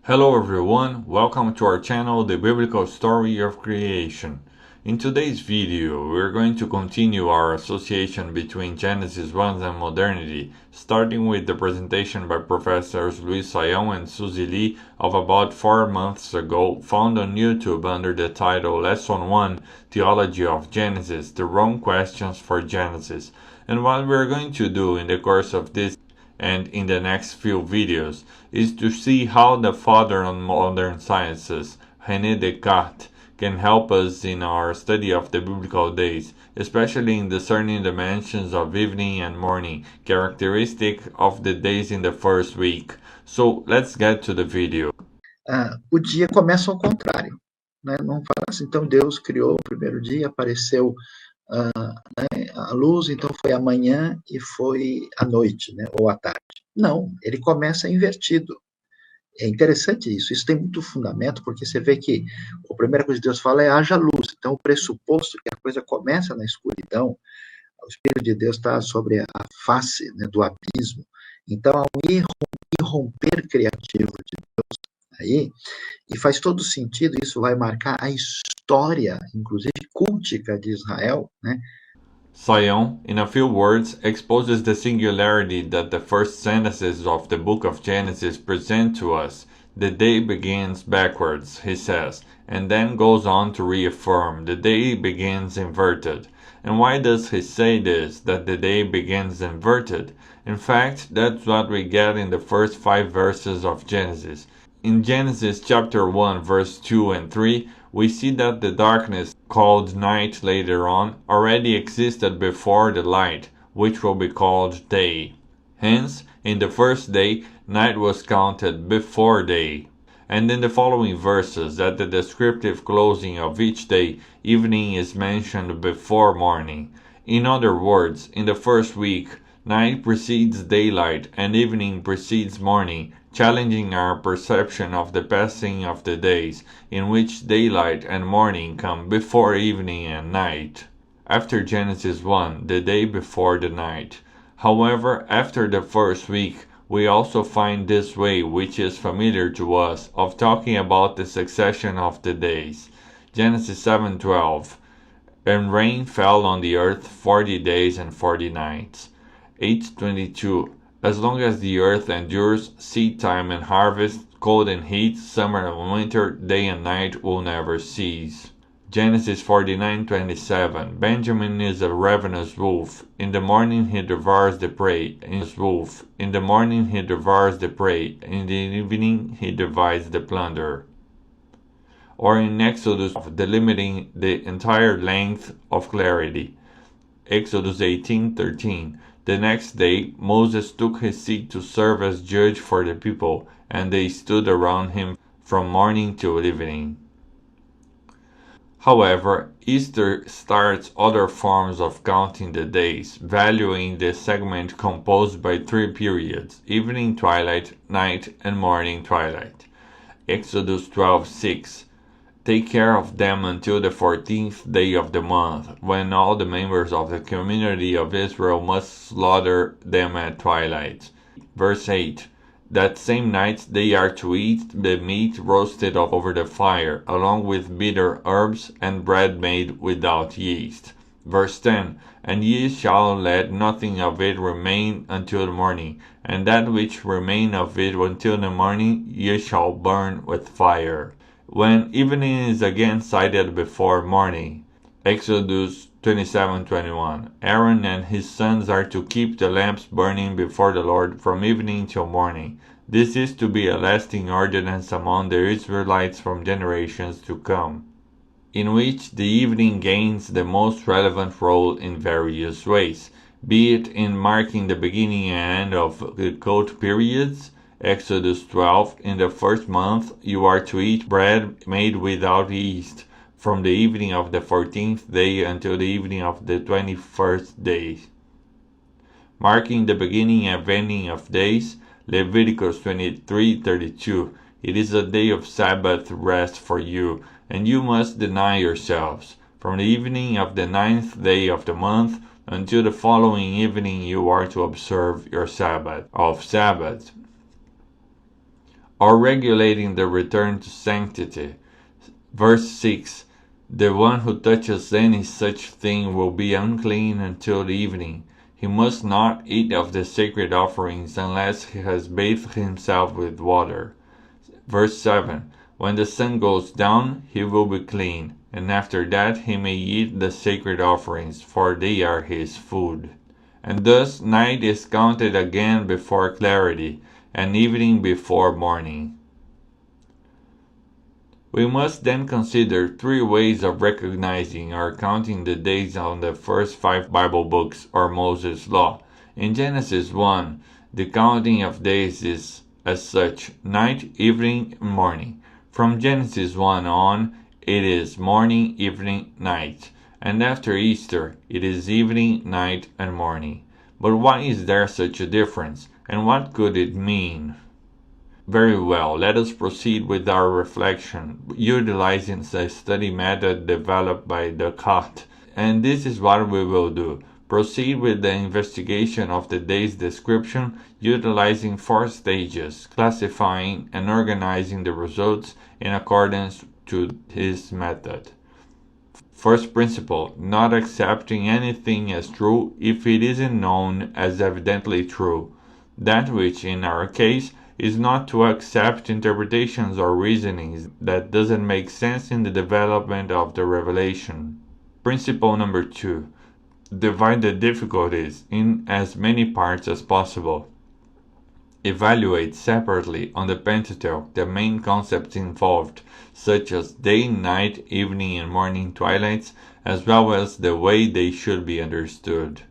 Hello everyone, welcome to our channel, The Biblical Story of Creation. In today's video, we're going to continue our association between Genesis 1 and modernity, starting with the presentation by Professors Luis Saião and Susie Lee of about 4 months ago, found on YouTube under the title Lesson 1, Theology of Genesis, The Wrong Questions for Genesis. And what we're going to do in the course of this and in the next few videos is to see how the father of modern sciences, René Descartes, can help us in our study of the biblical days, especially in discerning the dimensions of evening and morning, characteristic of the days in the first week. So let's get to the video. O dia começa ao contrário, né? Não fala assim, então Deus criou o primeiro dia, apareceu a luz, então foi a manhã e foi a noite, né? Ou a tarde. Não, ele começa invertido. É interessante isso tem muito fundamento, porque você vê que a primeira coisa que Deus fala é haja luz, então o pressuposto que a coisa começa na escuridão, o Espírito de Deus está sobre a face, né, do abismo, então há um irromper criativo de Deus aí, e faz todo sentido, isso vai marcar a história, inclusive cultica de Israel, né? Saião, in a few words, exposes the singularity that the first sentences of the book of Genesis present to us. The day begins backwards, he says, and then goes on to reaffirm the day begins inverted. And why does he say this, that the day begins inverted? In fact, that's what we get in the first 5 verses of Genesis. In Genesis chapter 1 verse 2 and 3, we see that the darkness, called night later on, already existed before the light, which will be called day. Hence, in the first day, night was counted before day. And in the following verses, at the descriptive closing of each day, evening is mentioned before morning. In other words, in the first week, night precedes daylight and evening precedes morning, challenging our perception of the passing of the days, in which daylight and morning come before evening and night. After Genesis 1, the day before the night. However, after the first week, we also find this way, which is familiar to us, of talking about the succession of the days. Genesis 7:12, and rain fell on the earth 40 days and 40 nights. 8:22, as long as the earth endures, seed time and harvest, cold and heat, summer and winter, day and night will never cease. Genesis 49:27, Benjamin is a ravenous wolf. In the morning he devours the prey. In the morning he devours the prey. In the evening he divides the plunder. Or in Exodus, delimiting the entire length of clarity. Exodus 18:13. The next day, Moses took his seat to serve as judge for the people, and they stood around him from morning till evening. However, Easter starts other forms of counting the days, valuing the segment composed by 3 periods: evening twilight, night, and morning twilight. Exodus 12:6. Take care of them until the 14th day of the month, when all the members of the community of Israel must slaughter them at twilight. Verse 8. That same night they are to eat the meat roasted over the fire, along with bitter herbs and bread made without yeast. Verse 10. And ye shall let nothing of it remain until the morning, and that which remain of it until the morning ye shall burn with fire. When evening is again cited before morning. Exodus 27:21. Aaron and his sons are to keep the lamps burning before the Lord from evening till morning. This is to be a lasting ordinance among the Israelites from generations to come, in which the evening gains the most relevant role in various ways, be it in marking the beginning and end of the cult periods. Exodus 12, in the first month you are to eat bread made without yeast, from the evening of the 14th day until the evening of the 21st day. Marking the beginning and ending of days, Leviticus 23:32, it is a day of Sabbath rest for you, and you must deny yourselves. From the evening of the 9th day of the month until the following evening you are to observe your Sabbath of Sabbath. or regulating the return to sanctity. Verse 6. The one who touches any such thing will be unclean until the evening. He must not eat of the sacred offerings unless he has bathed himself with water. Verse 7. When the sun goes down, he will be clean, and after that he may eat the sacred offerings, for they are his food. And thus night is counted again before clarity, and evening before morning. We must then consider three ways of recognizing or counting the days on the first 5 Bible books or Moses' Law. In Genesis 1, the counting of days is as such: night, evening, and morning. From Genesis 1 on, it is morning, evening, night. And after Easter, it is evening, night, and morning. But why is there such a difference, and what could it mean? Very well, let us proceed with our reflection, utilizing the study method developed by Descartes. And this is what we will do. Proceed with the investigation of the day's description, utilizing 4 stages, classifying and organizing the results in accordance to his method. First principle, not accepting anything as true if it isn't known as evidently true. That which, in our case, is not to accept interpretations or reasonings that doesn't make sense in the development of the revelation. Principle number 2. Divide the difficulties in as many parts as possible. Evaluate separately on the Pentateuch the main concepts involved, such as day, night, evening, and morning twilights, as well as the way they should be understood.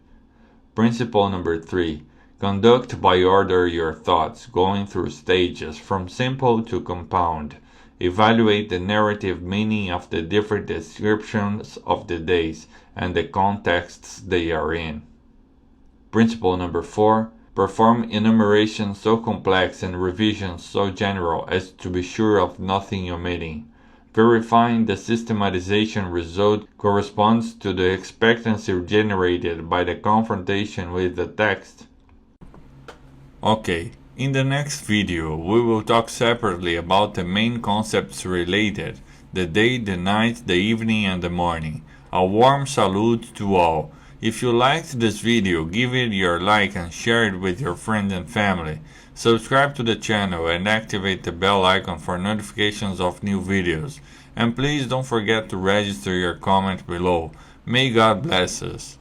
Principle number 3. Conduct by order your thoughts, going through stages from simple to compound. Evaluate the narrative meaning of the different descriptions of the days and the contexts they are in. Principle number 4. Perform enumeration so complex and revision so general as to be sure of nothing omitting. Verifying the systematization result corresponds to the expectancy generated by the confrontation with the text. Okay, in the next video we will talk separately about the main concepts related: the day, the night, the evening, and the morning. A warm salute to all. If you liked this video, give it your like and share it with your friends and family. Subscribe to the channel and activate the bell icon for notifications of new videos. And please don't forget to register your comment below. May God bless us.